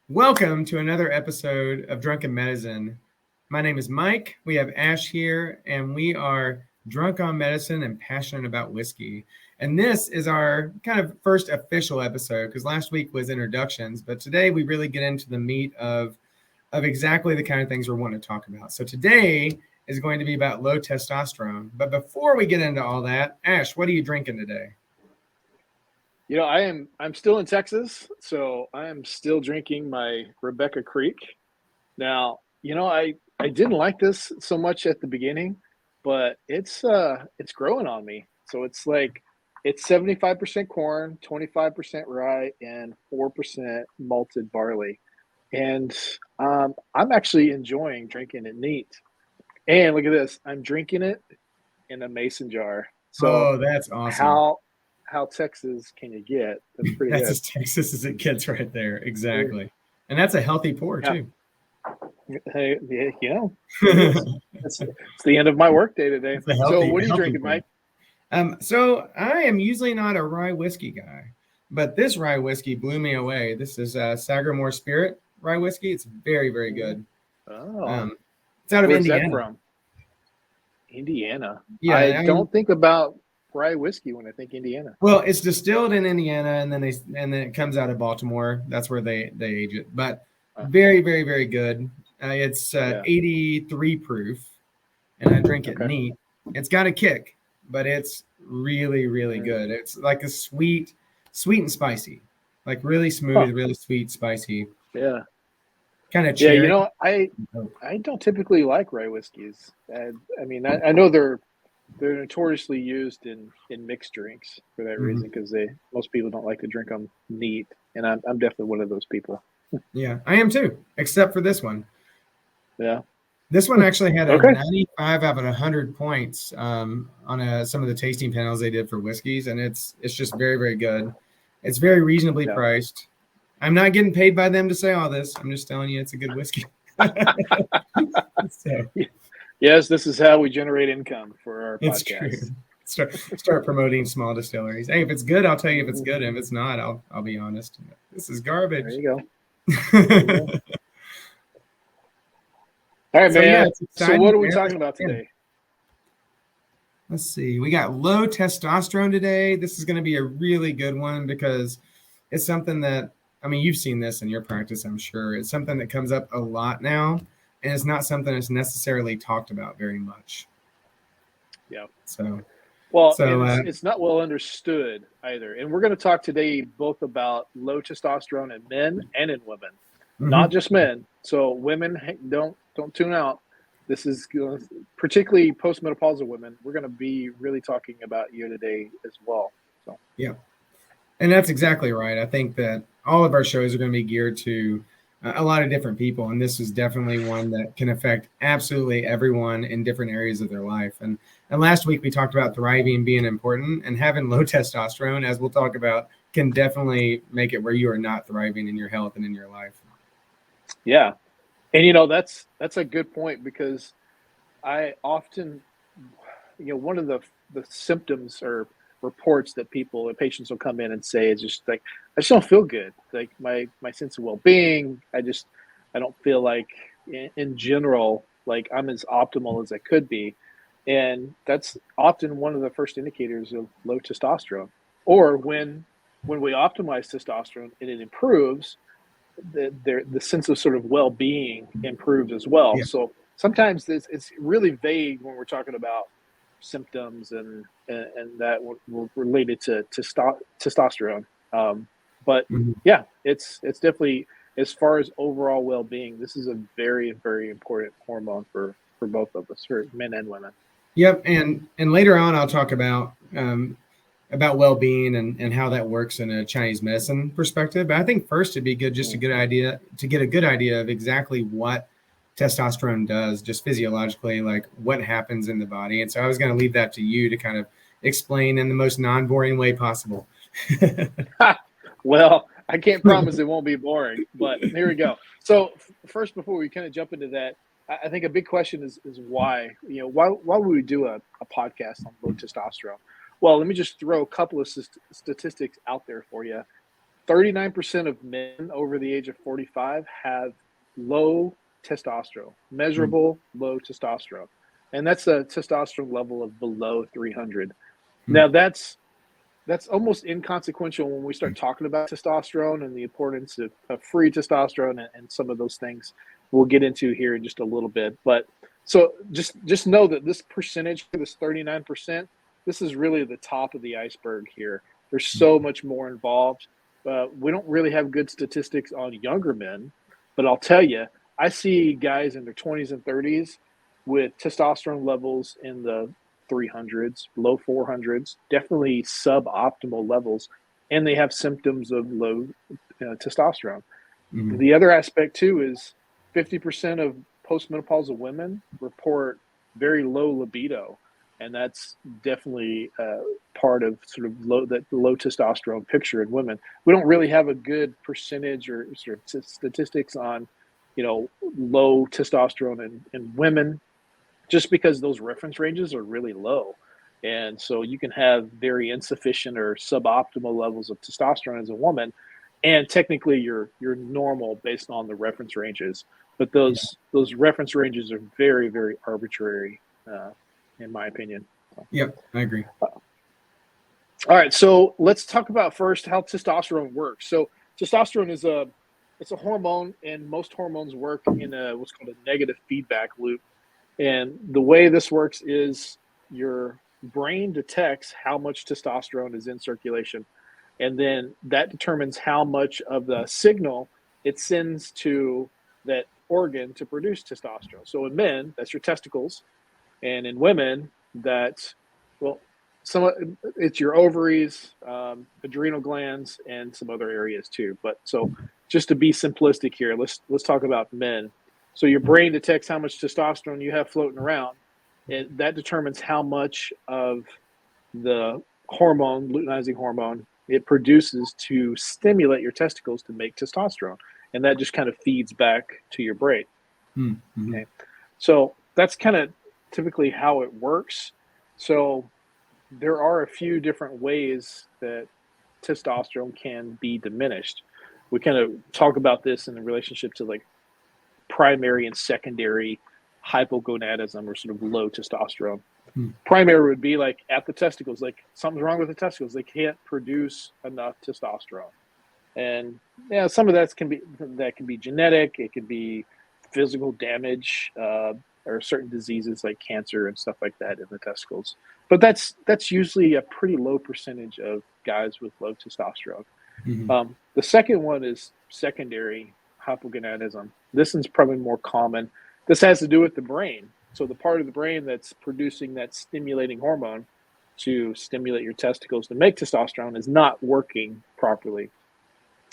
Welcome to another episode of Drunken Medicine. My name is Mike. We have Ash here, and we are drunk on medicine and passionate about whiskey. And this is our kind of first official episode because last week was introductions, but today we really get into the meat of exactly the kind of things we want to talk about. So today is going to be about low testosterone. But before we get into all that, Ash, what are you drinking today? I'm still in Texas, so I am still drinking my Rebecca Creek. Now, I didn't like this so much at the beginning, but it's growing on me. So it's 75% corn, 25% rye, and 4% malted barley. And I'm actually enjoying drinking it neat. And look at this, I'm drinking it in a mason jar. So Oh, that's awesome. how how Texas can you get? That's pretty That's good. as Texas as it gets right there. Exactly. And that's a healthy pour Yeah. too. Hey, yeah, it is. It's the end of my work day today. It's a So healthy, what are you healthy drinking, pour. Mike? So I am usually not a rye whiskey guy, but this rye whiskey blew me away. This is Sagamore Spirit rye whiskey. It's very, very good. Oh, Um, it's out of where's that Indiana. from? Indiana. I Yeah, I mean, don't think about rye whiskey when I think Indiana. well, it's distilled in Indiana, and then it comes out of Baltimore. That's where they age it. But Uh, very, very, very good. It's yeah. 83 proof, and I drink it Okay. neat. It's got a kick, but it's really, really Mm. good. It's like a sweet and spicy, like really Huh. smooth, really sweet, spicy, Yeah. kind of Yeah. cherry. I don't typically like rye whiskeys. I know they're notoriously used in mixed drinks for that Mhm. reason because they most people don't like to drink them neat, and I'm definitely one of those people. Yeah, I am too, except for this one. Yeah. This one actually had a Okay. 95 out of 100 points on some of the tasting panels they did for whiskeys, and it's just very, very good. It's very reasonably Yeah. priced. I'm not getting paid by them to say all this. I'm just telling you it's a good whiskey. So Yes, this is how we generate income for our it's true. podcast. Start promoting small distilleries. Hey, if it's good, I'll tell you if it's good. And if it's not, I'll be honest. This is There garbage. you go. There you go. All right, So yeah, man. it's So exciting. what are we Man. talking about today? Let's see. We got low testosterone today. This is going to be a really good one because it's something that, I mean, you've seen this in your practice, I'm sure. It's something that comes up a lot now, and it's not something that's necessarily talked about very much. Yeah. So, Well, and so it's not well understood either. And we're going to talk today both about low testosterone in men and in women, not mhm. just men. So women, don't tune out. This is particularly postmenopausal women. We're going to be really talking about you today as well. So Yeah. And that's exactly right. I think that all of our shows are going to be geared to a lot of different people, and this is definitely one that can affect absolutely everyone in different areas of their life. And last week we talked about thriving being important, and having low testosterone, as we'll talk about, can definitely make it where you are not thriving in your health and in your life. yeah, and that's a good point because I often, one of the symptoms or reports that patients will come in and say is just like, I just don't feel good. Like my sense of well being, I don't feel like in general like I'm as optimal as I could be, and that's often one of the first indicators of low testosterone. Or when we optimize testosterone and it improves, the sense of sort of well-being improves as well. Yeah. So sometimes it's really vague when we're talking about symptoms and that related to testosterone. But Mhm. yeah, it's definitely, as far as overall well-being, this is a very, very important hormone for both of us, for men and women. Yep. And later on, I'll talk about well-being and how that works in a Chinese medicine perspective. But I think first it'd be good just Mm. to get a good idea of exactly what testosterone does, just physiologically, like what happens in the body. And so I was going to leave that to you to kind of explain in the most non-boring way possible. Well, I can't promise it won't be boring, but here we go. So first, before we kind of jump into that, I think a big question is why, why would we do a podcast on low testosterone? Well, let me just throw a couple of statistics out there for you. 39% of men over the age of 45 have low testosterone, Mm. measurable low testosterone. And that's a testosterone level of below 300. Mm. Now, that's almost inconsequential when we start talking about testosterone and the importance of free testosterone and some of those things we'll get into here in just a little bit. But so just know that this percentage, this 39%, this is really the top of the iceberg here. There's so much more involved. We don't really have good statistics on younger men, but I'll tell you, I see guys in their 20s and 30s with testosterone levels in the 300s, low 400s, definitely suboptimal levels, and they have symptoms of low testosterone. Mm. The other aspect too is 50% of postmenopausal women report very low libido, and that's definitely part of sort of that low testosterone picture in women. We don't really have a good percentage or sort of statistics on, low testosterone in women, just because those reference ranges are really low. And so you can have very insufficient or suboptimal levels of testosterone as a woman, and technically you're normal based on the reference ranges. But Yeah. those reference ranges are very, very arbitrary, in my opinion. Yep. I agree. All right, so let's talk about first how testosterone works. So testosterone is it's a hormone, and most hormones work in a what's called a negative feedback loop. And the way this works is your brain detects how much testosterone is in circulation, and then that determines how much of the signal it sends to that organ to produce testosterone. So in men, that's your testicles, and in women, that's, well, some it's your ovaries, adrenal glands, and some other areas too. But so just to be simplistic here, let's talk about men. So your brain detects how much testosterone you have floating around, and that determines how much of the hormone, luteinizing hormone, it produces to stimulate your testicles to make testosterone, and that just kind of feeds back to your brain. Mm-hmm. Okay, so that's kind of typically how it works. So there are a few different ways that testosterone can be diminished. We kind of talk about this in the relationship to like primary and secondary hypogonadism, or sort of low testosterone. Mm. Primary would be like at the testicles, like something's wrong with the testicles. They can't produce enough testosterone. And yeah, some of that can be genetic. It can be physical damage, or certain diseases like cancer and stuff like that in the testicles. But that's usually a pretty low percentage of guys with low testosterone. Mm-hmm. The second one is secondary hypogonadism. This one's probably more common. This has to do with the brain. So the part of the brain that's producing that stimulating hormone to stimulate your testicles to make testosterone is not working properly.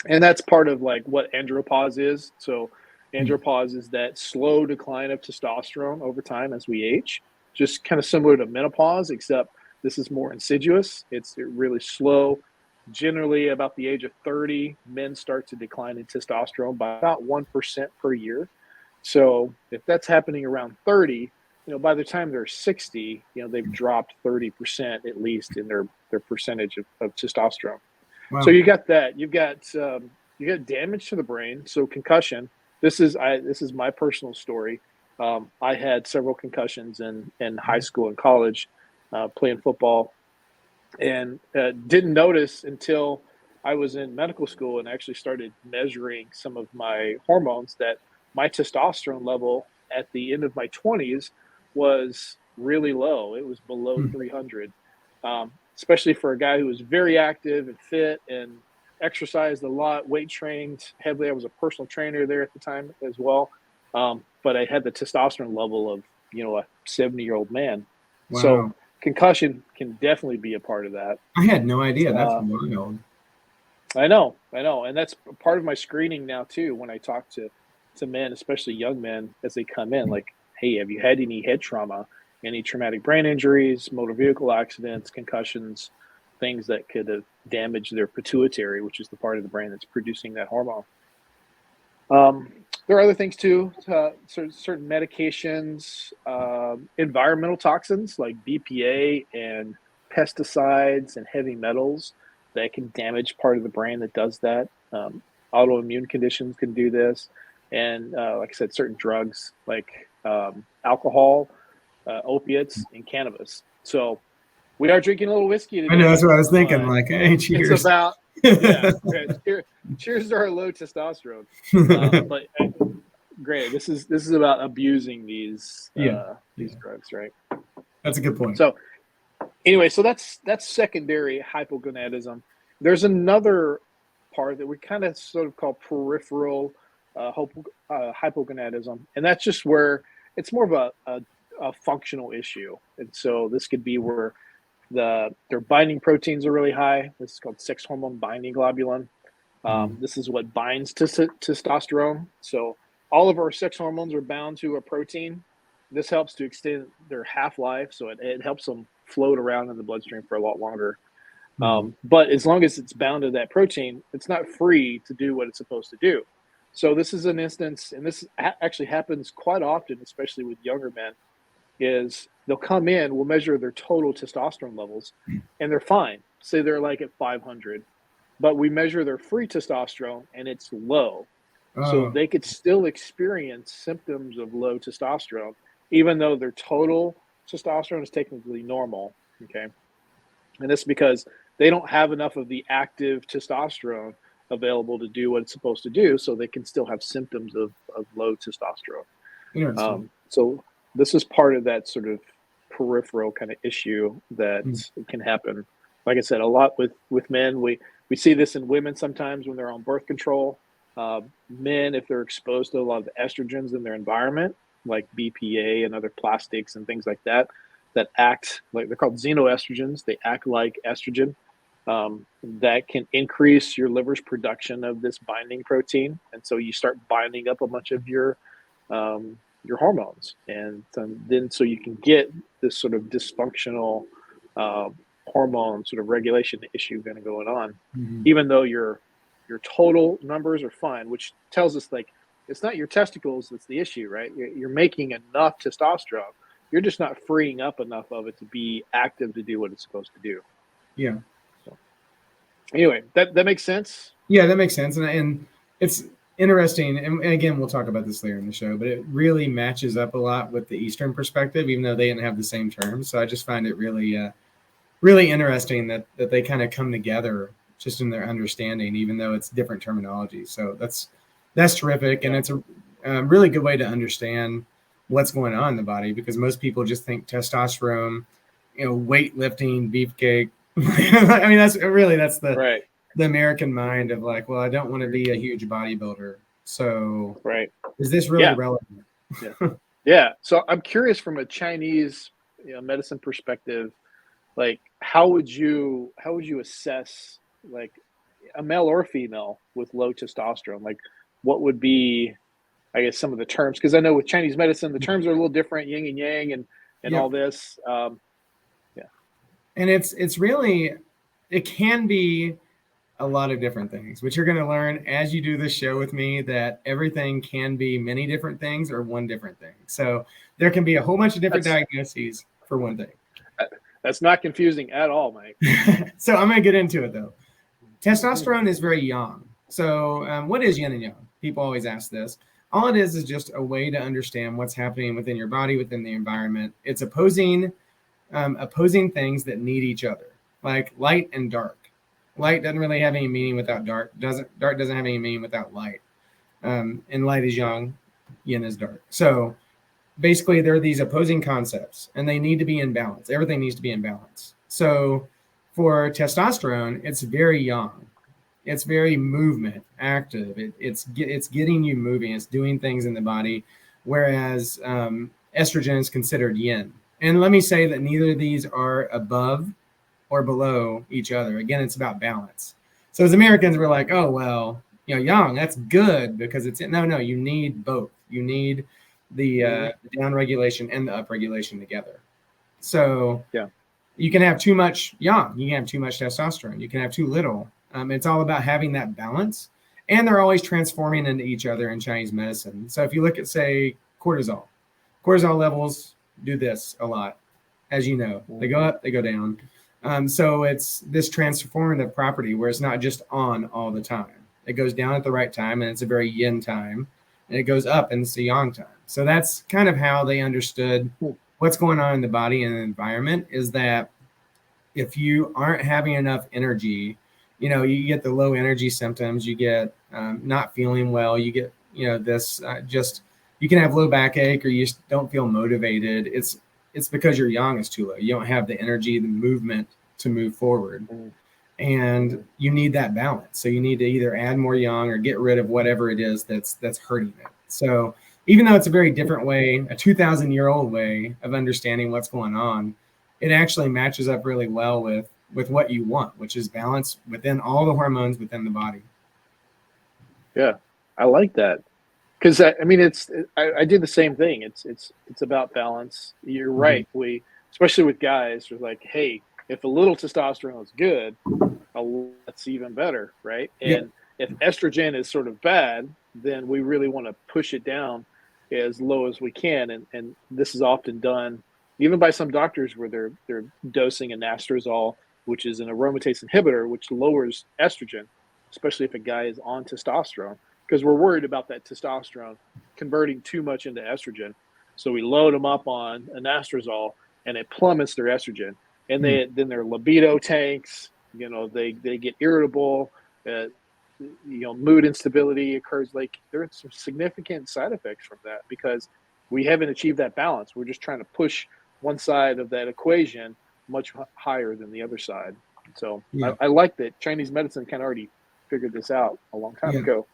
And that's part of like what andropause is. So Mm. andropause is that slow decline of testosterone over time as we age, just kind of similar to menopause, except this is more insidious. It's really slow. Generally, about the age of 30, men start to decline in testosterone by about 1% per year. So if that's happening around 30, by the time they're 60, they've dropped 30% at least in their percentage of testosterone. So Wow. you got that. You got damage to the brain. So concussion. This is my personal story. I had several concussions in high school and college, playing football, and didn't notice until I was in medical school and actually started measuring some of my hormones that my testosterone level at the end of my 20s was really low. It was below Mm. 300, especially for a guy who was very active and fit and exercised a lot, weight trained heavily. I was a personal trainer there at the time as well. But I had the testosterone level of, a 70-year-old man. So Wow. concussion can definitely be a part of that. I had no idea. That's Uh, wild. I know, and that's part of my screening now too. When I talk to men, especially young men, as they come in, like, hey, have you had any head trauma, any traumatic brain injuries, motor vehicle accidents, concussions, things that could have damaged their pituitary, which is the part of the brain that's producing that hormone. There are other things too, certain medications, environmental toxins like BPA and pesticides and heavy metals. that can damage part of the brain that does that. Autoimmune conditions can do this. And like I said, certain drugs like alcohol, opiates, and cannabis. So we are drinking a little whiskey I know, today. that's what I was thinking. Like, hey, It's cheers. about, cheers to our low testosterone. But great, this is about abusing these drugs, right? That's a good point. So anyway, so that's secondary hypogonadism. There's another part that we kind of sort of call peripheral hypogonadism, and that's just where it's more of a functional issue. And so this could be where their binding proteins are really high. This is called sex hormone binding globulin. This is what binds to testosterone. So all of our sex hormones are bound to a protein. This helps to extend their half-life, so it helps them float around in the bloodstream for a lot longer. But as long as it's bound to that protein, it's not free to do what it's supposed to do. So this is an instance, and this actually happens quite often, especially with younger men, is they'll come in, we'll measure their total testosterone levels, and they're fine. Say they're like at 500, but we measure their free testosterone, and it's low. So they could still experience symptoms of low testosterone, even though their total testosterone is technically normal, okay? And that's because they don't have enough of the active testosterone available to do what it's supposed to do, so they can still have symptoms of low testosterone. So this is part of that sort of peripheral kind of issue that can happen. Like I said, a lot with men. We see this in women sometimes when they're on birth control. Men, if they're exposed to a lot of the estrogens in their environment, like BPA and other plastics and things like that, that act like, they're called xenoestrogens. They act like estrogen. That can increase your liver's production of this binding protein, and so you start binding up a bunch of your hormones, and then so you can get this sort of dysfunctional hormone sort of regulation issue kind of going on, even though your total numbers are fine, which tells us like it's not your testicles that's the issue, right? You're making enough testosterone. You're just not freeing up enough of it to be active to do what it's supposed to do. Yeah. So, anyway, that makes sense. Yeah, that makes sense, and it's interesting. And again, we'll talk about this later in the show, but it really matches up a lot with the Eastern perspective, even though they didn't have the same terms. So I just find it really, really interesting that they kind of come together just in their understanding, even though it's different terminology. So that's terrific, and it's a really good way to understand what's going on in the body, because most people just think testosterone, weightlifting, beefcake. I mean, that's the American mind of like, well, I don't want to be a huge bodybuilder. So is this really relevant? Yeah. So I'm curious, from a Chinese medicine perspective, like how would you assess like a male or female with low testosterone? Like what would be, I guess, some of the terms? Because I know with Chinese medicine, the terms are a little different, yin and yang and all this. And it's really, it can be a lot of different things, which you're going to learn as you do this show with me, that everything can be many different things or one different thing. So there can be a whole bunch of different diagnoses for one thing. That's not confusing at all, Mike. So I'm going to get into it though. Testosterone is very yang. So what is yin and yang? People always ask this. All it is just a way to understand what's happening within your body, within the environment. It's opposing things that need each other, like light and dark. Light doesn't really have any meaning without dark. Dark doesn't have any meaning without light. And light is yang, yin is dark. So basically, there are these opposing concepts, and they need to be in balance. Everything needs to be in balance. So for testosterone, it's very yang. It's very movement, active. It's getting you moving. It's doing things in the body, whereas estrogen is considered yin. And let me say that neither of these are above or below each other. Again, it's about balance. So as Americans, we're like, oh, well, yang, that's good because it's no, you need both. You need the down regulation and the up regulation together. So you can have too much yang, you can have too much testosterone, you can have too little. It's all about having that balance, and they're always transforming into each other in Chinese medicine. So if you look at, say, cortisol levels do this a lot, as you know, they go up, they go down. So it's this transformative property where it's not just on all the time. It goes down at the right time, and it's a very yin time, and it goes up, and it's a yang time. So that's kind of how they understood Hmm. what's going on in the body and the environment, is that if you aren't having enough energy, you get the low energy symptoms, you get not feeling well, you get, this just, you can have low backache, or you just don't feel motivated. It's because your yang is too low. You don't have the energy, the movement to move forward. Mhm. And Mhm. you need that balance. So you need to either add more yang or get rid of whatever it is that's hurting it. So even though it's a very different way, a 2,000-year-old way of understanding what's going on, it actually matches up really well with what you want, which is balance within all the hormones within the body. Yeah, I like that. 'Cause I mean, I did the same thing. It's about balance. You're Mm-hmm. right. We especially with guys, we're like, "Hey, if a little testosterone is good, a lot's even better," right? Yep. And if estrogen is sort of bad, then we really wanna push it down as low as we can, and this is often done even by some doctors where they're dosing anastrozole, which is an aromatase inhibitor, which lowers estrogen, especially if a guy is on testosterone, because we're worried about that testosterone converting too much into estrogen. So we load them up on anastrozole, and it plummets their estrogen, and Mm. then their libido tanks. They get irritable. Uh, Mood instability occurs. Like there are some significant side effects from that because we haven't achieved that balance. We're just trying to push one side of that equation much higher than the other side. So Yeah. I like that Chinese medicine kind of already figured this out a long time Yeah. ago.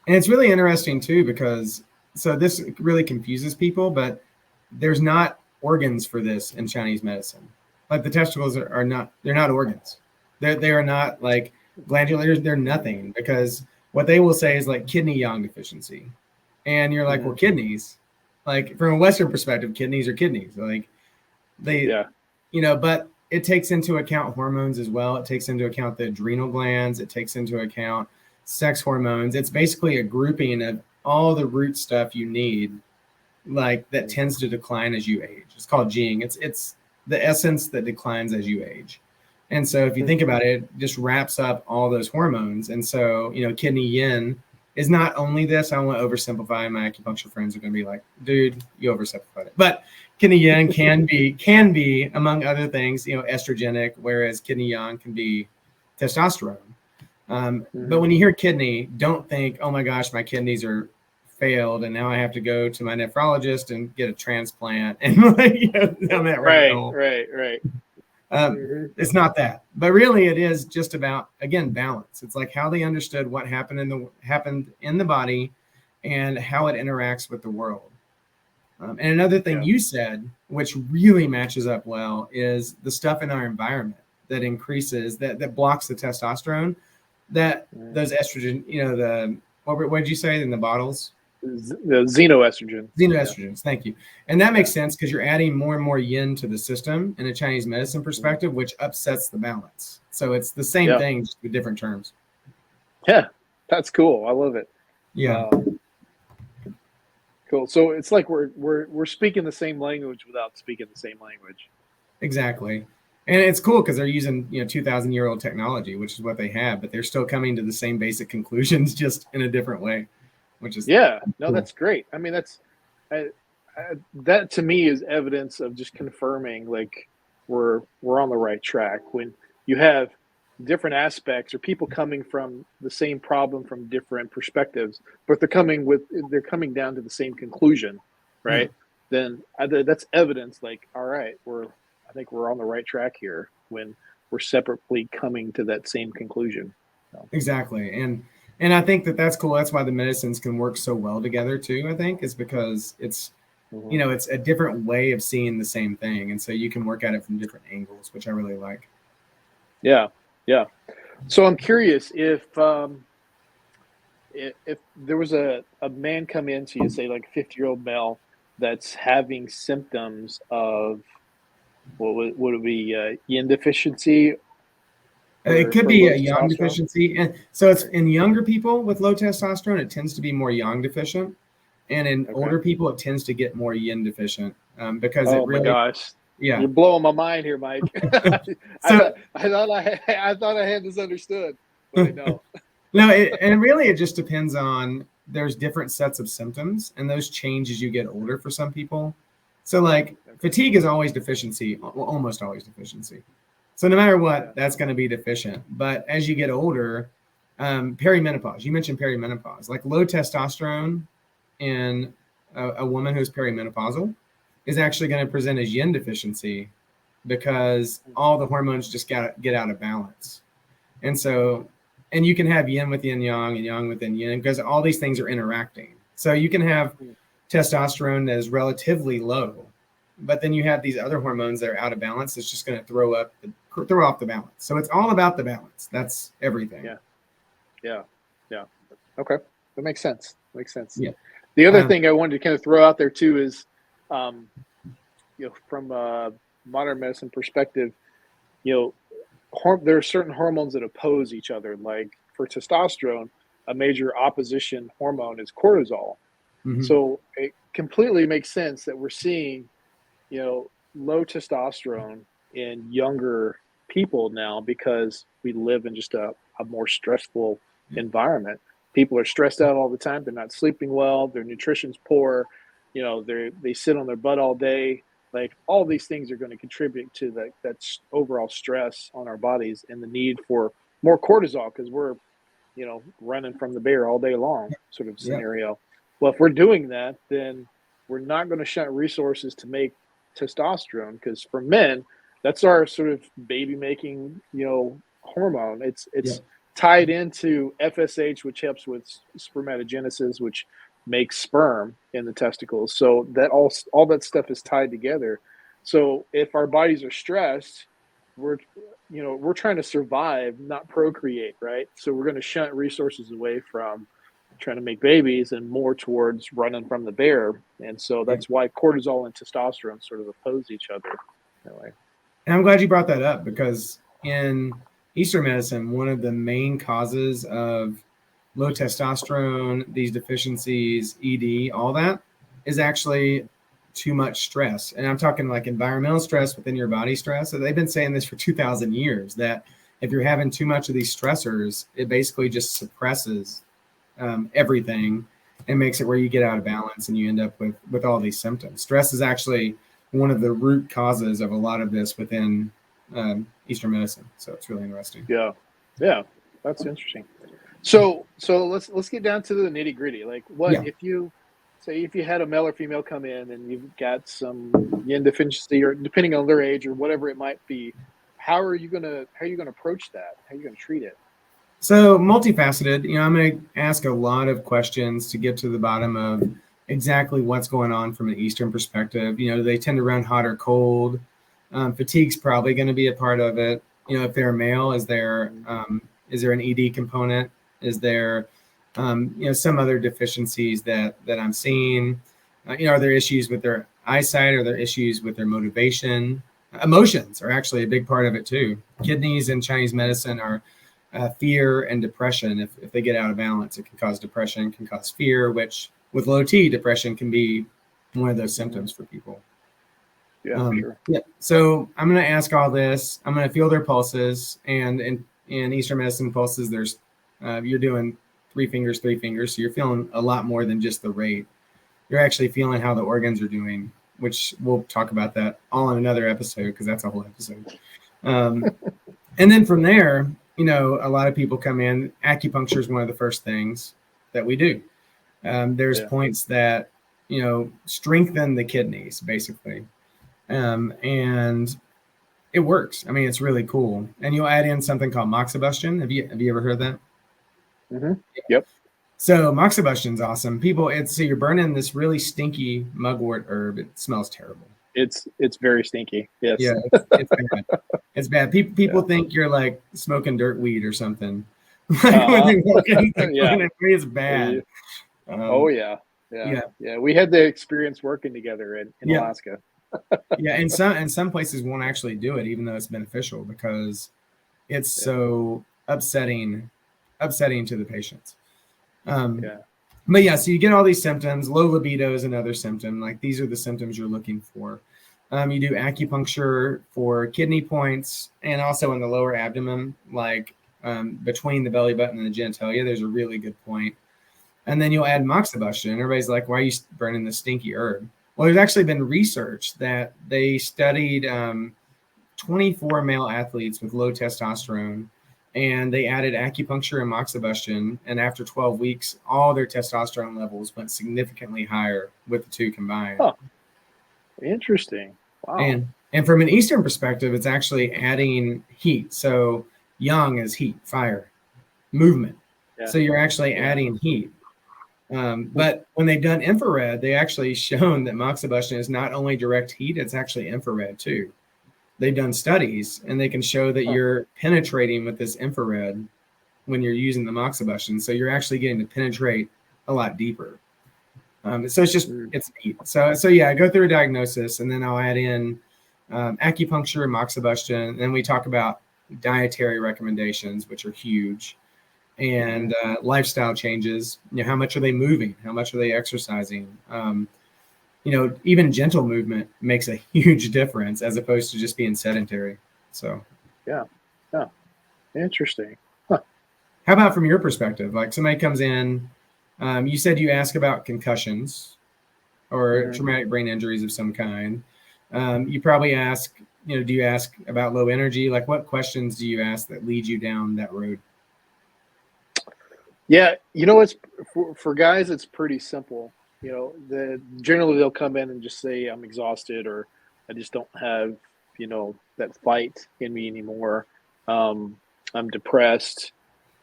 And it's really interesting too, because so this really confuses people, but there's not organs for this in Chinese medicine. Like the testicles are not, they're not organs. They are not like glandular, they're nothing, because what they will say is like kidney yang deficiency. And you're like, well, Hmm. kidneys, like from a Western perspective, kidneys are kidneys. Like they, Yeah. but it takes into account hormones as well. It takes into account the adrenal glands. It takes into account sex hormones. It's basically a grouping of all the root stuff you need, like that Mhm. tends to decline as you age. It's called Jing. It's the essence that declines as you age. And so if you think about it, it just wraps up all those hormones. And so, kidney yin is not only this. I don't want to oversimplify. My acupuncture friends are going to be like, dude, you oversimplified it. But kidney yin can be among other things, estrogenic, whereas kidney yang can be testosterone. But Mhm. when you hear kidney, don't think, oh my gosh, my kidneys are failed and now I have to go to my nephrologist and get a transplant and like, down that rabbit Right, hole. right, right. Mhm. It's not that, but really it is just about, again, balance. It's like how they understood what happened in the body and how it interacts with the world. And another thing Yeah. you said, which really matches up well, is the stuff in our environment that increases, that blocks the testosterone, that Mhm. those estrogen, the what did you say in the bottles? The xenoestrogen. Yeah, Xenoestrogens. Thank you. And that makes yeah, sense because you're adding more and more yin to the system in a Chinese medicine mhm, perspective, which upsets the balance. So it's the same yeah, thing, just with different terms. yeah. That's cool. I love it. Yeah, Um, cool. So it's like we're speaking the same language without speaking the same language. exactly. And it's cool because they're using 2,000-year-old technology, which is what they have, but they're still coming to the same basic conclusions, just in a different way, which is Yeah. No, cool. that's great. I mean, I, that to me is evidence of just confirming like we're on the right track when you have different aspects or people coming from the same problem from different perspectives, but they're coming down to the same conclusion, Yeah. right? Then that's evidence like, all right, I think we're on the right track here when we're separately coming to that same conclusion. So, Exactly. And I think that's cool. That's why the medicines can work so well together too, I think, is because mhm. it's a different way of seeing the same thing. And so you can work at it from different angles, which I really like. Yeah, yeah. So I'm curious if there was a man come into you, say like a 50-year-old male that's having symptoms of would it be yin deficiency It could or be low a yang testosterone? deficiency. And so it's Right. in younger people with low testosterone, it tends to be more yang deficient. And in Okay. older people, it tends to get more yin deficient, because it Oh my really, gosh. Yeah. You're blowing my mind here, Mike. So I thought I had this understood, but I don't. no, and really it just depends on, there's different sets of symptoms and those change as you get older for some people. So like Okay. fatigue is always deficiency, almost always deficiency. So no matter Yeah. what, that's going to be deficient. But as you get older, perimenopause, you mentioned perimenopause, like low testosterone in a woman who's perimenopausal is actually going to present as yin deficiency because all the hormones just get out of balance. And so, and you can have yin within yang and yang within yin because all these things are interacting. So you can have testosterone that is relatively low, but then you have these other hormones that are out of balance. It's just going to throw off the balance. So it's all about the balance. That's everything. Yeah. Yeah. Yeah. Okay. That makes sense. Makes sense. Yeah. The other thing I wanted to kind of throw out there too is, from a modern medicine perspective, there are certain hormones that oppose each other. Like for testosterone, a major opposition hormone is cortisol. Mm-hmm. So it completely makes sense that we're seeing, low testosterone in younger people now because we live in just a more stressful environment. People are stressed out all the time. They're not sleeping well. Their nutrition's poor. They sit on their butt all day. Like all these things are going to contribute to that overall stress on our bodies and the need for more cortisol because we're, running from the bear all day long sort of scenario. Well, if we're doing that, then we're not going to shunt resources to make testosterone because for men, that's our sort of baby making, hormone. It's tied into FSH, which helps with spermatogenesis, which makes sperm in the testicles. So that all that stuff is tied together. So if our bodies are stressed, we're we're trying to survive, not procreate, right? So we're going to shunt resources away from trying to make babies and more towards running from the bear. And so that's why cortisol and testosterone sort of oppose each other that way. And I'm glad you brought that up because in Eastern medicine, one of the main causes of low testosterone, these deficiencies, ED, all that is actually too much stress. And I'm talking like environmental stress within your body stress. So they've been saying this for 2,000 years that if you're having too much of these stressors, it basically just suppresses everything and makes it where you get out of balance and you end up with all these symptoms. Stress is actually one of the root causes of a lot of this within Eastern medicine. So it's really interesting. Yeah, that's interesting. So let's get down to the nitty gritty. Like, if you had a male or female come in and you've got some yin deficiency, or depending on their age or whatever it might be, how are you gonna approach that? How are you gonna treat it? So multifaceted. I'm going to ask a lot of questions to get to the bottom of exactly what's going on from an Eastern perspective. Do they tend to run hot or cold? Fatigue's probably going to be a part of it. If they're a male, is there an ED component? Is there some other deficiencies that I'm seeing? Are there issues with their eyesight? Are there issues with their motivation? Emotions are actually a big part of it too. Kidneys in Chinese medicine are fear and depression. If they get out of balance, it can cause depression, can cause fear, which with low T, depression can be one of those symptoms for people. Yeah, sure. Yeah. So I'm going to ask all this. I'm going to feel their pulses. And in Eastern medicine pulses, there's you're doing three fingers. So you're feeling a lot more than just the rate. You're actually feeling how the organs are doing, which we'll talk about that all in another episode because that's a whole episode. And then from there, a lot of people come in. Acupuncture is one of the first things that we do. There's points that, strengthen the kidneys, basically. And it works. I mean, it's really cool. And you'll add in something called moxibustion. Have you ever heard that? Mm-hmm. Yep. So moxibustion's awesome. So you're burning this really stinky mugwort herb. It smells terrible. It's very stinky. Yes. Yeah, it's bad. It's bad. People think you're like smoking dirt weed or something. When they walk in, it's bad. Oh yeah. We had the experience working together in Alaska. Yeah, and some places won't actually do it, even though it's beneficial, because it's so upsetting to the patients. But so you get all these symptoms. Low libido is another symptom. Like these are the symptoms you're looking for. You do acupuncture for kidney points and also in the lower abdomen, like between the belly button and the genitalia. There's a really good point. And then you'll add moxibustion. Everybody's like, why are you burning this stinky herb? Well, there's actually been research that they studied 24 male athletes with low testosterone, and they added acupuncture and moxibustion. And after 12 weeks, all their testosterone levels went significantly higher with the two combined. Huh. Interesting. Wow. And from an Eastern perspective, it's actually adding heat. So yang is heat, fire, movement. Yeah. So you're actually Yeah. adding heat. But when they've done infrared, they actually shown that moxibustion is not only direct heat, it's actually infrared too. They've done studies and they can show that Huh. you're penetrating with this infrared when you're using the moxibustion. So you're actually getting to penetrate a lot deeper. So it's neat. So yeah, I go through a diagnosis and then I'll add in acupuncture and moxibustion. And then we talk about dietary recommendations, which are huge, and lifestyle changes. How much are they moving? How much are they exercising? Even gentle movement makes a huge difference as opposed to just being sedentary. So Yeah. Yeah. Interesting. Huh. how about from your perspective? Like somebody comes in, you said you ask about concussions or Mm-hmm. traumatic brain injuries of some kind. You probably ask, do you ask about low energy? Like what questions do you ask that lead you down that road? Yeah, it's for guys, it's pretty simple. Generally they'll come in and just say, I'm exhausted, or I just don't have, that fight in me anymore. Um, I'm depressed.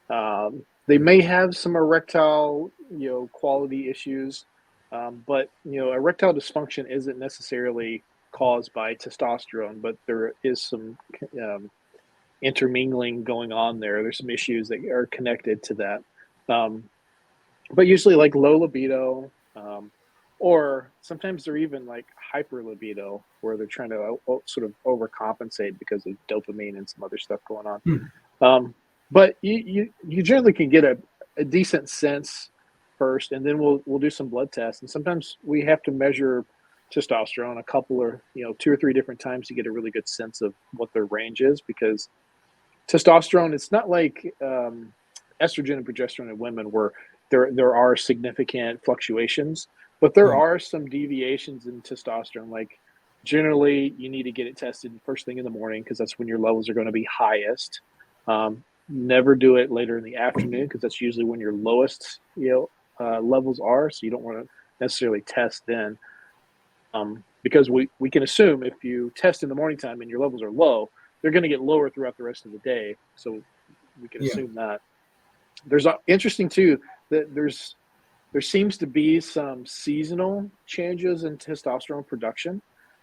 They may have some erectile, quality issues, but erectile dysfunction isn't necessarily caused by testosterone, but there is some um, intermingling going on there. There's some issues that are connected to that. Um, but usually like low libido, or sometimes they're even like hyper libido, where they're trying to sort of overcompensate because of dopamine and some other stuff going on. Hmm. But you generally can get a decent sense first, and then we'll do some blood tests. And sometimes we have to measure testosterone a couple or 2 or 3 different times to get a really good sense of what their range is, because testosterone, it's not like estrogen and progesterone in women where there are significant fluctuations, but there Yeah. are some deviations in testosterone. Like generally, you need to get it tested first thing in the morning because that's when your levels are going to be highest. Never do it later in the afternoon because that's usually when your lowest levels are. So you don't want to necessarily test then, because we can assume if you test in the morning time and your levels are low, they're going to get lower throughout the rest of the day. So we can Yeah. assume that. There's interesting too that there seems to be some seasonal changes in testosterone production.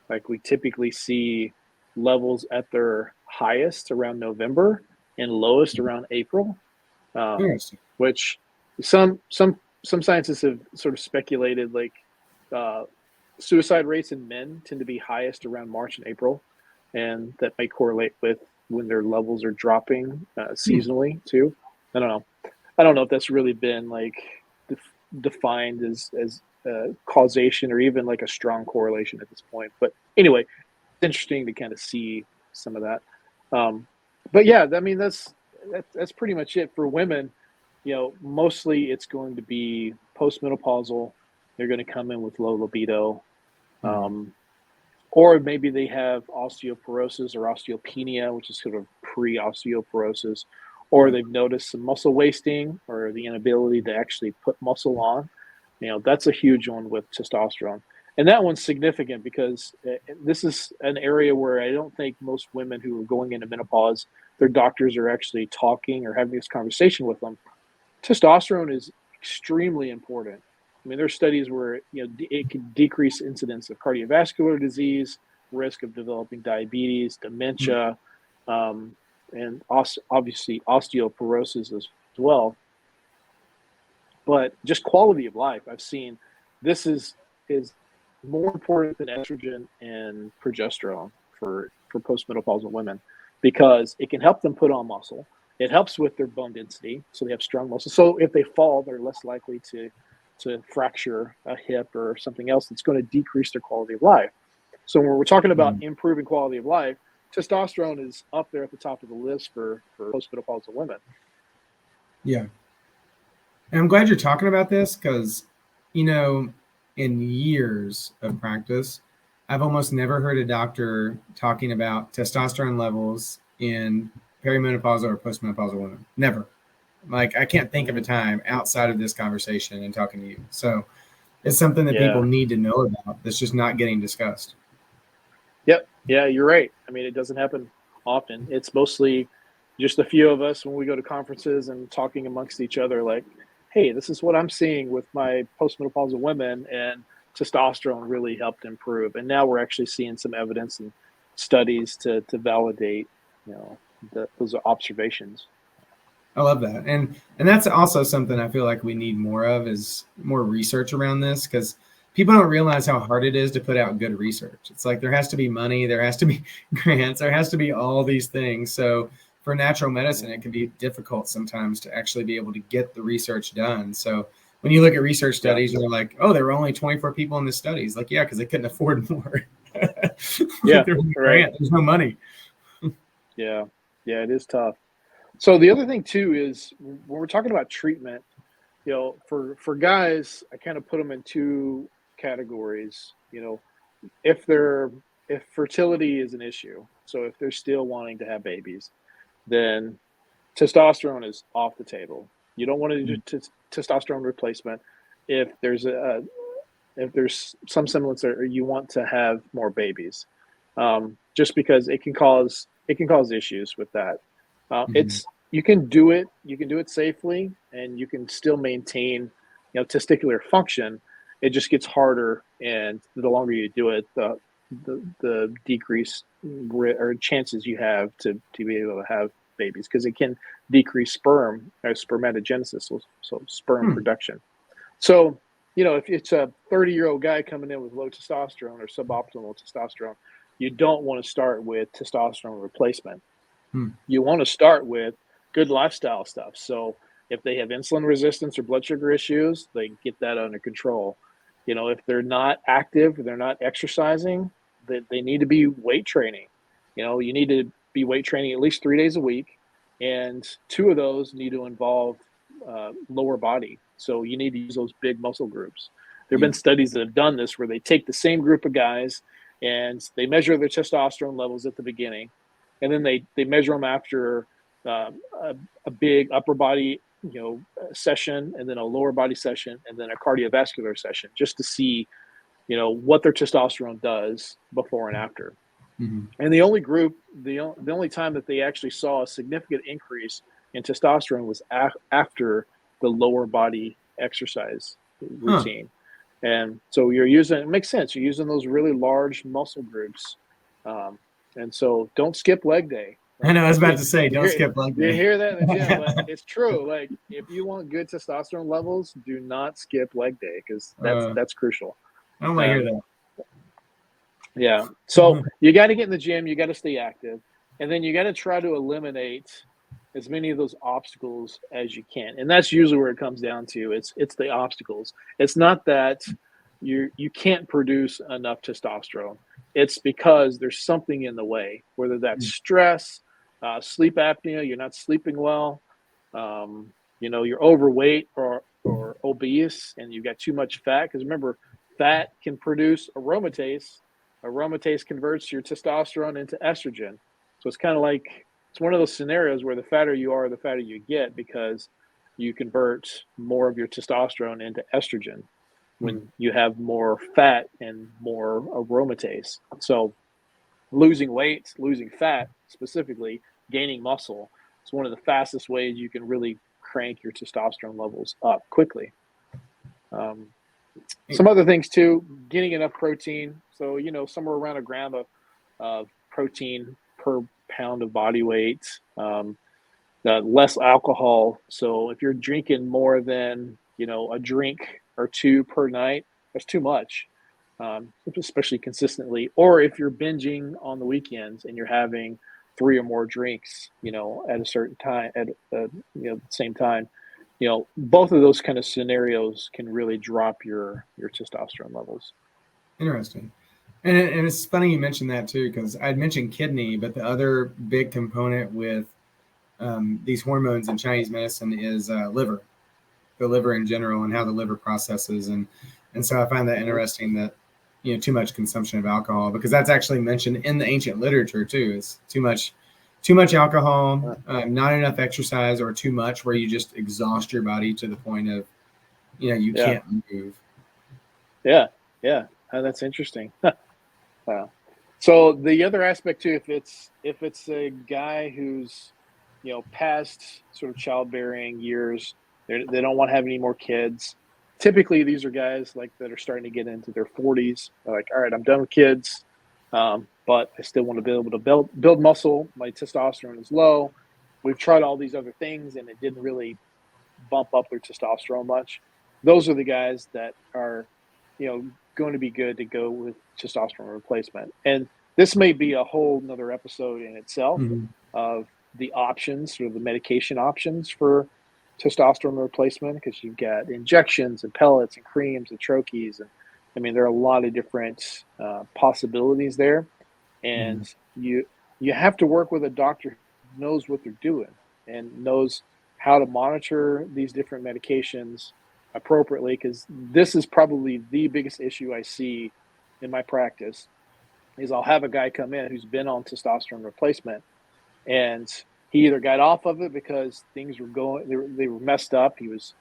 Like we typically see levels at their highest around November and lowest around April, um, Interesting. which some scientists have sort of speculated like uh, suicide rates in men tend to be highest around March and April, and that may correlate with when their levels are dropping Hmm. seasonally too. I don't know. I don't know if that's really been like defined as causation or even like a strong correlation at this point. But anyway, it's interesting to kind of see some of that. Um, but yeah, I mean that's pretty much it for women. Mostly it's going to be postmenopausal. They're going to come in with low libido, Hmm. um, or maybe they have osteoporosis or osteopenia, which is sort of pre-osteoporosis, or Yeah. they've noticed some muscle wasting or the inability to actually put muscle on. That's a huge one with testosterone. And that one's significant because this is an area where I don't think most women who are going into menopause, their doctors are actually talking or having this conversation with them. Testosterone is extremely important. I mean, there's studies where it can decrease incidence of cardiovascular disease, risk of developing diabetes, Hmm. dementia, um, and obviously osteoporosis as well. But just quality of life, I've seen this is more important than estrogen and progesterone for postmenopausal women, because it can help them put on muscle. It helps with their bone density, so they have strong muscle. So if they fall, they're less likely to fracture a hip or something else that's going to decrease their quality of life. So when we're talking about improving quality of life, testosterone is up there at the top of the list for postmenopausal women. Yeah. And I'm glad you're talking about this because, you know, in years of practice, I've almost never heard a doctor talking about testosterone levels in perimenopausal or postmenopausal women. Never. Like, I can't think of a time outside of this conversation and talking to you. So it's something that people need to know about that's just not getting discussed. Yep. Yeah, you're right. I mean, it doesn't happen often. It's mostly just a few of us when we go to conferences and talking amongst each other, like, hey, this is what I'm seeing with my postmenopausal women, and testosterone really helped improve. And now we're actually seeing some evidence and studies to validate, those observations. I love that. And that's also something I feel like we need more of is more research around this because people don't realize how hard it is to put out good research. It's like there has to be money, there has to be grants, there has to be all these things. So for natural medicine, it can be difficult sometimes to actually be able to get the research done. So when you look at research studies, you're like, oh, there were only 24 people in the studies. Like, yeah, because they couldn't afford more. Yeah, There's no right. grant, there's no money. Yeah, it is tough. So the other thing too is when we're talking about treatment, for guys, I kind of put them in two categories. If if fertility is an issue, so if they're still wanting to have babies, then testosterone is off the table. You don't want to do testosterone replacement if there's some semblance or you want to have more babies, just because it can cause issues with that. It's You can do it safely, and you can still maintain testicular function. It just gets harder, and the longer you do it, the decreased or chances you have to be able to have babies, because it can decrease sperm or spermatogenesis, so sperm production. So if it's a 30-year-old guy coming in with low testosterone or suboptimal testosterone, you don't want to start with testosterone replacement. You want to start with good lifestyle stuff. So if they have insulin resistance or blood sugar issues, they get that under control. If they're not active, they're not exercising, they need to be weight training. You need to be weight training at least 3 days a week, and 2 of those need to involve lower body. So you need to use those big muscle groups. There have been studies that have done this where they take the same group of guys and they measure their testosterone levels at the beginning, and then they measure them after a big upper body session, and then a lower body session, and then a cardiovascular session, just to see what their testosterone does before and after. And the only time that they actually saw a significant increase in testosterone was after the lower body exercise routine. And so it makes sense. You're using those really large muscle groups. And so don't skip leg day. I know, I was about to say, don't skip leg day. You hear that in the gym, but it's true. Like, if you want good testosterone levels, do not skip leg day, because that's crucial. I don't want to hear that. Yeah. So you got to get in the gym, you got to stay active, and then you got to try to eliminate as many of those obstacles as you can. And that's usually where it comes down to. It's the obstacles. It's not that you can't produce enough testosterone. It's because there's something in the way, whether that's stress, sleep apnea, you're not sleeping well, you're overweight or obese, and you've got too much fat. Because remember, fat can produce aromatase. Aromatase converts your testosterone into estrogen. So it's kind of like, it's one of those scenarios where the fatter you are, the fatter you get, because you convert more of your testosterone into estrogen when you have more fat and more aromatase. So losing weight, losing fat specifically, gaining muscle, is one of the fastest ways you can really crank your testosterone levels up quickly. Some other things too, getting enough protein. So, somewhere around a gram of protein per pound of body weight. Less alcohol. So if you're drinking more than, a drink or 2 per night, that's too much, especially consistently. Or if you're binging on the weekends and you're having 3 or more drinks, at a certain time, at the same time, both of those kind of scenarios can really drop your testosterone levels. Interesting. And it's funny you mentioned that too, because I'd mentioned kidney, but the other big component with these hormones in Chinese medicine is liver, the liver in general, and how the liver processes. And so I find that Mhm. interesting that too much consumption of alcohol, because that's actually mentioned in the ancient literature too. Is too much alcohol, not enough exercise, or too much where you just exhaust your body to the point of you Yeah, can't move. yeah, yeah. That's interesting. Wow. So the other aspect too, if it's a guy who's past sort of childbearing years, they don't want to have any more kids. Typically, these are guys like that are starting to get into their 40s. They're like, all right, I'm done with kids, but I still want to be able to build muscle. My testosterone is low. We've tried all these other things, and it didn't really bump up their testosterone much. Those are the guys that are, going to be good to go with testosterone replacement. And this may be a whole nother episode in itself Mhm. of the options or the medication options for testosterone replacement, because you've got injections and pellets and creams and troches. And I mean, there are a lot of different possibilities there. Yeah. And you have to work with a doctor who knows what they're doing and knows how to monitor these different medications appropriately, because this is probably the biggest issue I see in my practice is I'll have a guy come in who's been on testosterone replacement, and he either got off of it because things were going they were messed up. He was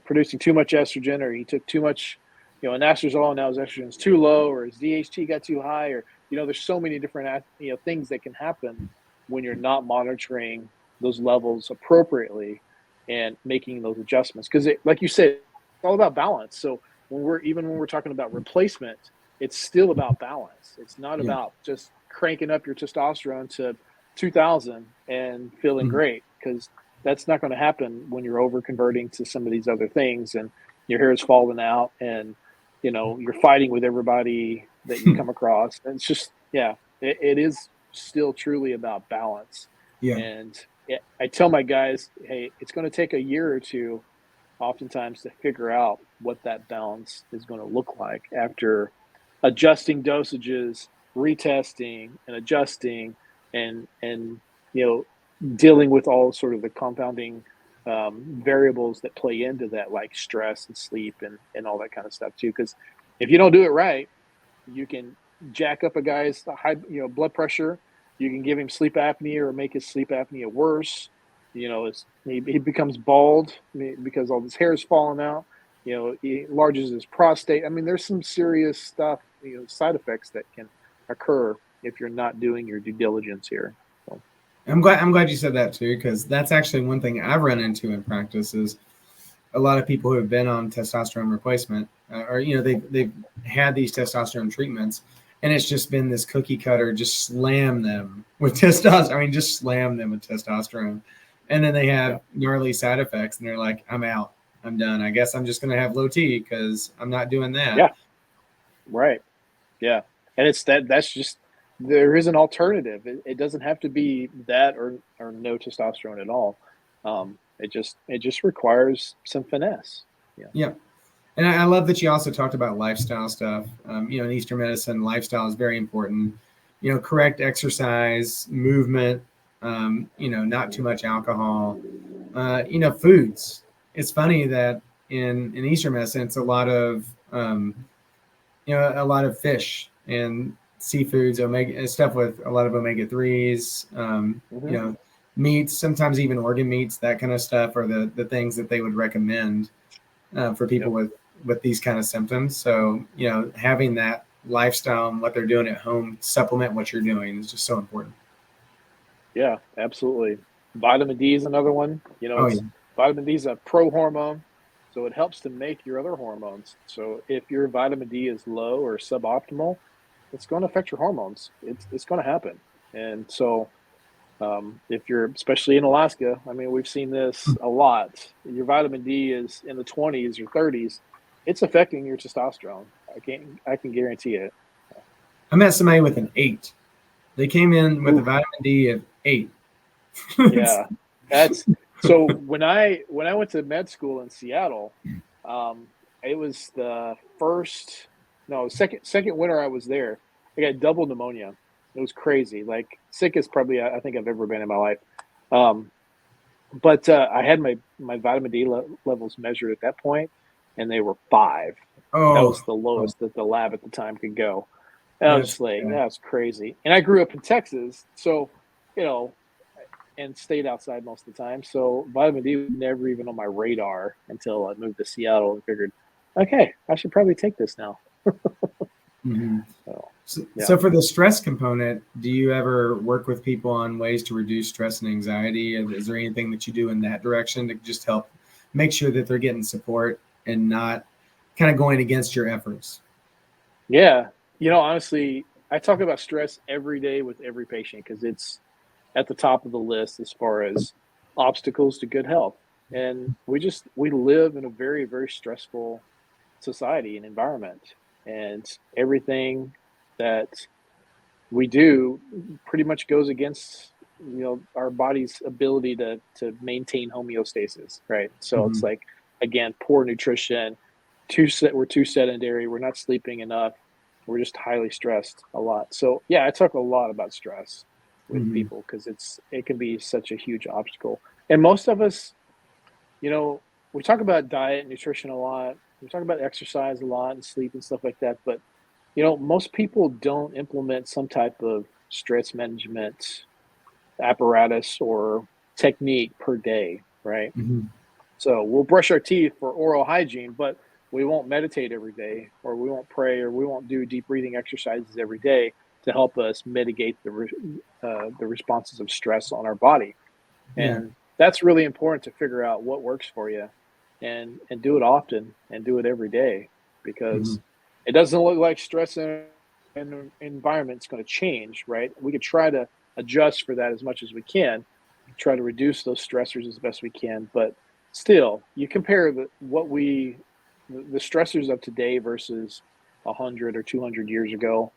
producing too much estrogen, or he took too much anastrozole, and now his estrogen is too low, or his DHT got too high, or there's so many different things that can happen when you're not monitoring those levels appropriately and making those adjustments, because like you said, it's all about balance. So when we're talking about replacement, it's still about balance. It's not Yeah. about just cranking up your testosterone to 2000 and feeling Mhm. great, because that's not going to happen when you're over converting to some of these other things and your hair is falling out, and you're fighting with everybody that you come across. And it's just, yeah, it is still truly about balance. Yeah. And I tell my guys, hey, it's going to take a year or two oftentimes to figure out what that balance is going to look like after adjusting dosages, retesting and adjusting, and dealing with all sort of the compounding variables that play into that, like stress and sleep and all that kind of stuff too. Because if you don't do it right, you can jack up a guy's high blood pressure. You can give him sleep apnea or make his sleep apnea worse. He becomes bald because all his hair is falling out. He enlarges his prostate. I mean, there's some serious stuff, side effects that can occur if you're not doing your due diligence here. So, I'm glad you said that too, because that's actually one thing I've run into in practice is a lot of people who have been on testosterone replacement, or they've had these testosterone treatments, and it's just been this cookie cutter, just slam them with testosterone. I mean, just slam them with testosterone, and then they yeah, have gnarly side effects, and they're like, "I'm out. I'm done. I guess I'm just going to have low T because I'm not doing that." yeah, right. Yeah, and it's that's just there is an alternative. It doesn't have to be that or no testosterone at all. It just requires some finesse. Yeah. Yeah. And I love that you also talked about lifestyle stuff. In Eastern medicine, lifestyle is very important. Correct exercise, movement, not too much alcohol, foods. It's funny that in Eastern medicine, it's a lot of fish and seafoods, omega stuff with a lot of omega 3s, Hmm. meats, sometimes even organ meats, that kind of stuff are the things that they would recommend for people Yep. with these kind of symptoms. So having that lifestyle and what they're doing at home supplement what you're doing is just so important. Yeah, absolutely. Vitamin D is another one. Oh yeah. It's vitamin D is a pro hormone, so it helps to make your other hormones. So if your vitamin D is low or suboptimal, it's going to affect your hormones. It's going to happen. And so if you're especially in Alaska, I mean, we've seen this a lot. Your vitamin D is in the 20s or 30s. It's affecting your testosterone. I can guarantee it. I met somebody with an 8. They came in with a Ooh, vitamin D of 8. yeah. That's so when I went to med school in Seattle, um, it was the first no, second winter I was there. I got double pneumonia. It was crazy, like sickest probably I think I've ever been in my life. Um, but I had my vitamin D levels measured at that point, and they were 5. That Oh, was the oh, lowest that the lab at the time could go. And I was that's just like, bad. that's crazy. And I grew up in Texas, so you know, and stayed outside most of the time. So vitamin D was never even on my radar until I moved to Seattle and figured, okay, I should probably take this now. Mhm. So So, yeah. so for the stress component, do you ever work with people on ways to reduce stress and anxiety? Is there anything that you do in that direction to just help make sure that they're getting support and not kind of going against your efforts? Yeah. Honestly, I talk about stress every day with every patient because it's at the top of the list as far as obstacles to good health. And we live in a very, very stressful society and environment. And everything that we do pretty much goes against our body's ability to maintain homeostasis, right? So it's Mhm. like, again, poor nutrition, we're too sedentary, we're not sleeping enough, we're just highly stressed a lot. So yeah, I talk a lot about stress with Mhm. people because it can be such a huge obstacle. And most of us, you know we talk about diet and nutrition a lot, we talk about exercise a lot and sleep and stuff like that, but most people don't implement some type of stress management apparatus or technique per day, right? Mhm. So we'll brush our teeth for oral hygiene, but we won't meditate every day, or we won't pray, or we won't do deep breathing exercises every day to help us mitigate the responses of stress on our body. Yeah. And that's really important to figure out what works for you, and do it often and do it every day, Mhm. because it doesn't look like stress in the environment's going to change, right? We could try to adjust for that as much as we can, try to reduce those stressors as best we can, but still, you compare the stressors of today versus 100 or 200 years ago.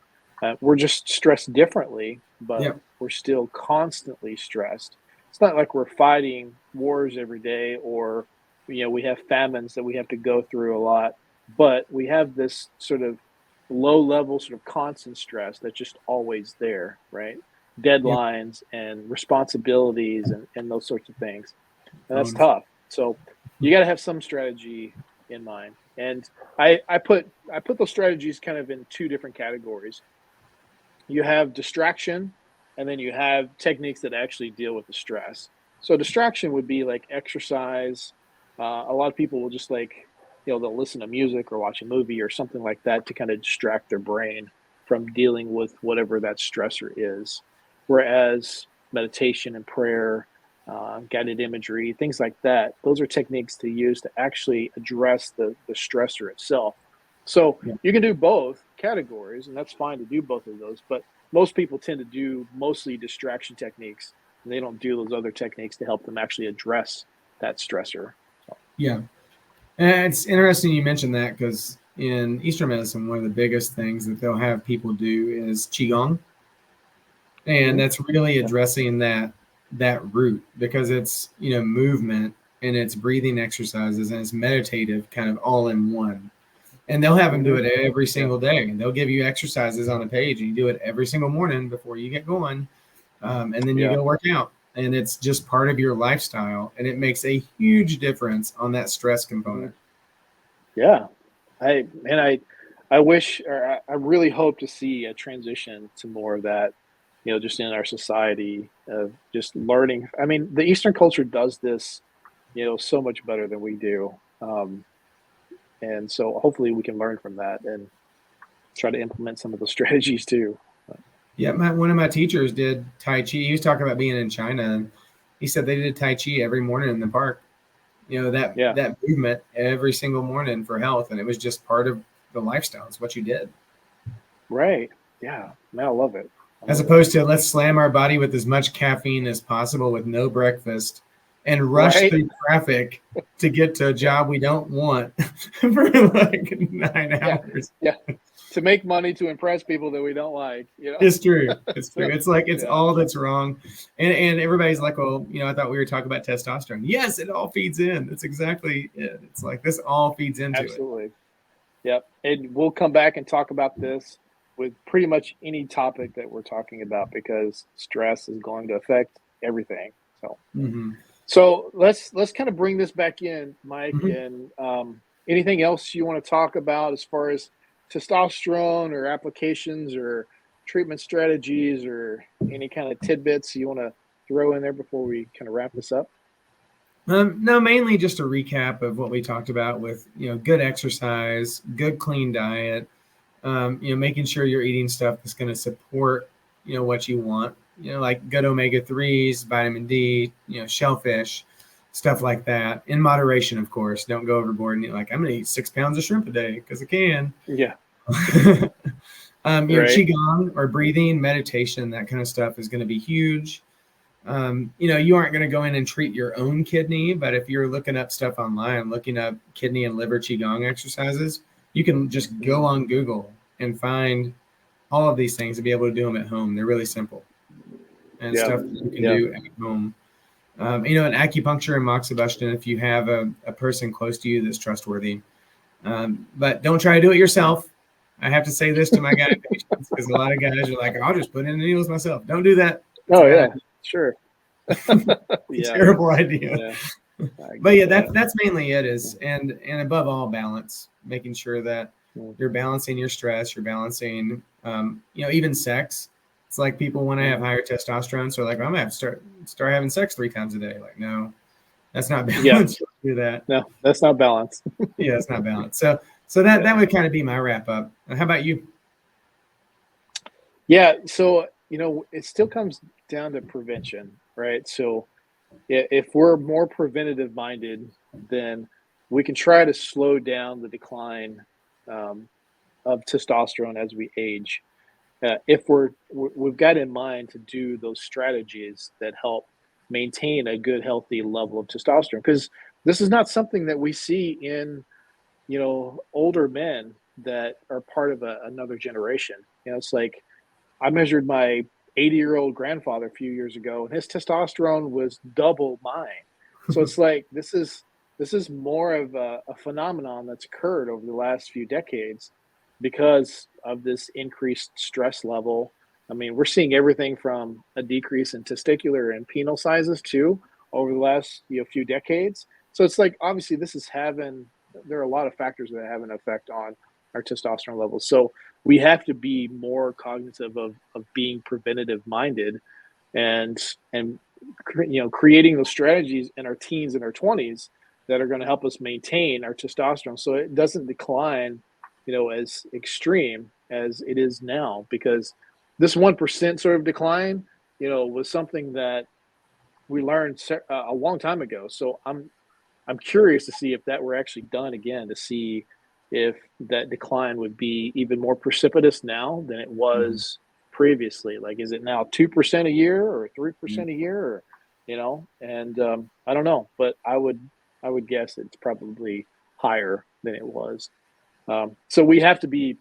We're just stressed differently, but Yep. we're still constantly stressed. It's not like we're fighting wars every day, or we have famines that we have to go through a lot, but we have this sort of low level, sort of constant stress that's just always there, right? Yep. Deadlines and responsibilities and those sorts of things. And that's Phones. tough. So you got to have some strategy in mind. And I put those strategies kind of in two different categories. You have distraction, and then you have techniques that actually deal with the stress. So distraction would be like exercise. A lot of people will just they'll listen to music or watch a movie or something like that to kind of distract their brain from dealing with whatever that stressor is. Whereas meditation and prayer, guided imagery, things like that, those are techniques to use to actually address the stressor itself. So Yeah. you can do both categories, and that's fine to do both of those. But most people tend to do mostly distraction techniques, and they don't do those other techniques to help them actually address that stressor. So, Yeah. And it's interesting you mentioned that because in Eastern medicine, one of the biggest things that they'll have people do is qigong, and mhm. that's really Yeah. addressing that root because it's movement and it's breathing exercises and it's meditative kind of all in one. And they'll have them do Hmm. it every Yeah. single day, and they'll give you exercises on a page, and you do it every single morning before you get going, and then you Yeah. go work out, and it's just part of your lifestyle, and it makes a huge difference on that stress Hmm. component. Yeah. I wish, or I really hope to see a transition to more of that, just in our society of just learning. I mean, the Eastern culture does this, so much better than we do. And so hopefully we can learn from that and try to implement some of those strategies too. Yeah, one of my teachers did Tai Chi. He was talking about being in China, and he said they did Tai Chi every morning in the park. That Yeah. that movement every single morning for health, and it was just part of the lifestyle. It's what you did, Right. Yeah. Man, I love it. I as love it. opposed to let's slam our body with as much caffeine as possible with no breakfast and rush Right. through traffic to get to a Yeah. job we don't want for like nine Yeah. hours. Yeah. To make money to impress people that we don't like. It's true. It's true. So, It's like it's yeah. all that's wrong. And everybody's like, well, I thought we were talking about testosterone. Yes, it all feeds in. That's exactly it. It's like this all feeds into it. Absolutely. Yep. And we'll come back and talk about this with pretty much any topic that we're talking about because stress is going to affect everything. So, Mm-hmm. so let's kind of bring this back in, Mike, Mm-hmm. and anything else you want to talk about as far as testosterone or applications or treatment strategies or any kind of tidbits you want to throw in there before we kind of wrap this up? No, mainly just a recap of what we talked about with, good exercise, good clean diet, making sure you're eating stuff that's going to support, what you want, like good omega-3s, vitamin D, shellfish, stuff like that in moderation, of course. Don't go overboard and eat like, I'm going to eat 6 pounds of shrimp a day because I can. Yeah, right. Qigong or breathing, meditation, that kind of stuff is going to be huge. You aren't going to go in and treat your own kidney, but if you're looking up stuff online, looking up kidney and liver qigong exercises, you can just go on Google and find all of these things and be able to do them at home. They're really simple and Yeah, stuff that you can yeah, do at home. And acupuncture and moxibustion if you have a person close to you that's trustworthy. But don't try to do it yourself. I have to say this to my guy patients because a lot of guys are like, I'll just put in the needles myself. Don't do that. It's a oh bad yeah, idea. sure. It's a Yeah, terrible idea. yeah, I But get yeah, that. that's mainly it is, and above all, balance, making sure that you're balancing your stress, you're balancing, even sex. It's like people want to have higher testosterone, so like I'm gonna have to start having sex 3 times a day. Like, no, that's not Yeah, balanced. Do that. no, that's not balanced. Yeah, it's not balanced. So that Yeah. would kind of be my wrap up. How about you? Yeah, so, it still comes down to prevention, right? So, if we're more preventative minded, then we can try to slow down the decline um, of testosterone as we age. If we've got in mind to do those strategies that help maintain a good, healthy level of testosterone, because this is not something that we see in older men that are part of another generation. It's like I measured my 80-year-old grandfather a few years ago, and his testosterone was double mine. So it's like this is more of a phenomenon that's occurred over the last few decades because of this increased stress level. I mean, we're seeing everything from a decrease in testicular and penile sizes too over the last few decades. So it's like obviously this is having there are a lot of factors that have an effect on our testosterone levels. So we have to be more cognitive of being preventative minded and creating those strategies in our teens and our 20s that are going to help us maintain our testosterone so it doesn't decline as extreme as it is now, because this 1% sort of decline was something that we learned a long time ago. So I'm curious to see if that were actually done again, to see if that decline would be even more precipitous now than it Mhm. was previously. Like, is it now 2% a year or 3% Mhm. a year, or And I don't know, but I would guess it's probably higher than it was. So we have to be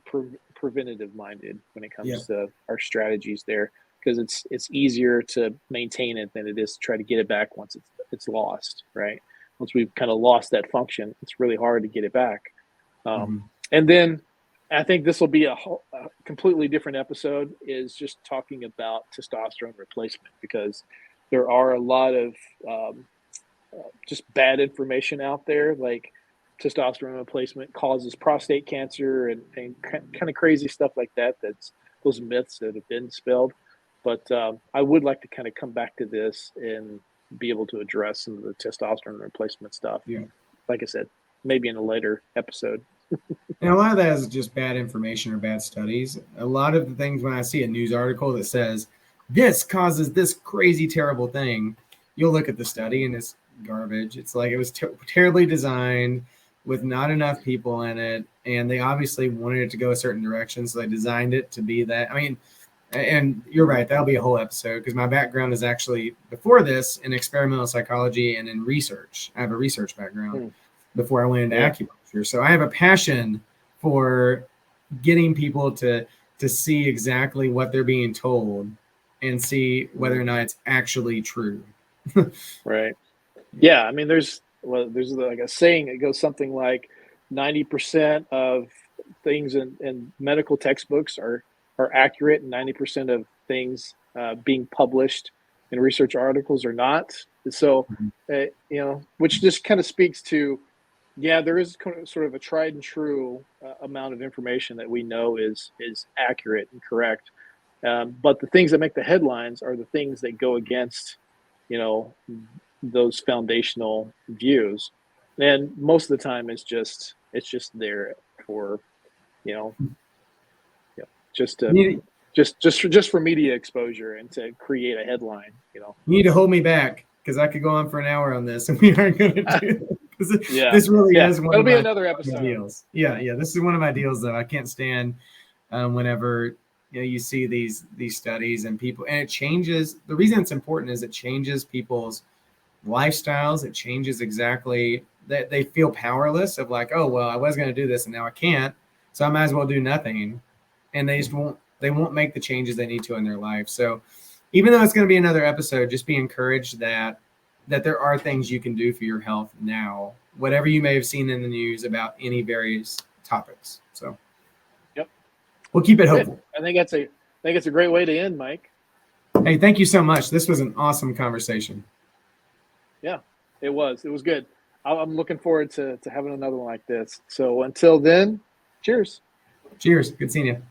preventative minded when it Yeah. comes to our strategies there, because it's easier to maintain it than it is to try to get it back once it's lost, right? Once we've kind of lost that function, it's really hard to get it back. Um, Mhm. and then I think this will be a completely different episode, is just talking about testosterone replacement, because there are a lot of just bad information out there, like testosterone replacement causes prostate cancer and kind of crazy stuff like that. That's those myths that have been spilled. But I would like to kind of come back to this and be able to address some of the testosterone replacement stuff. Yeah. Like I said, maybe in a later episode. And a lot of that is just bad information or bad studies. A lot of the things when I see a news article that says this causes this crazy, terrible thing, you'll look at the study and it's garbage. It's like it was terribly designed with not enough people in it. And they obviously wanted it to go a certain direction. So they designed it to be that. I mean, and you're right, that'll be a whole episode because my background is actually before this in experimental psychology and in research. I have a research background Hmm. before I went into Yeah. acupuncture. So I have a passion for getting people to see exactly what they're being told and see whether or not it's actually true. Right. Yeah. I mean, there's like a saying that goes something like 90% of things in medical textbooks are are accurate, and 90% of things being published in research articles are not. So, which just kind of speaks to, yeah, there is sort of a tried and true amount of information that we know is accurate and correct. But the things that make the headlines are the things that go against, you know, those foundational views. And most of the time, it's just there for, you know, just to You just for media exposure and to create a headline. need to hold me back because I could go on for an hour on this, and we aren't going to do it. This really is one That'll of be my another episode. deals. Yeah, this is one of my deals though. I can't stand whenever you see these studies and people, and it changes. The reason it's important is it changes people's lifestyles. It changes exactly that they feel powerless of like, oh well, I was going to do this and now I can't, so I might as well do nothing, and they just won't make the changes they need to in their life. So even though it's going to be another episode, just be encouraged that there are things you can do for your health now, whatever you may have seen in the news about any various topics. So yep, we'll keep it hopeful. I think it's a great way to end, Mike. Hey, thank you so much. This was an awesome conversation. Yeah, it was good. I'm looking forward to having another one like this. So until then, cheers. Cheers. Good seeing you.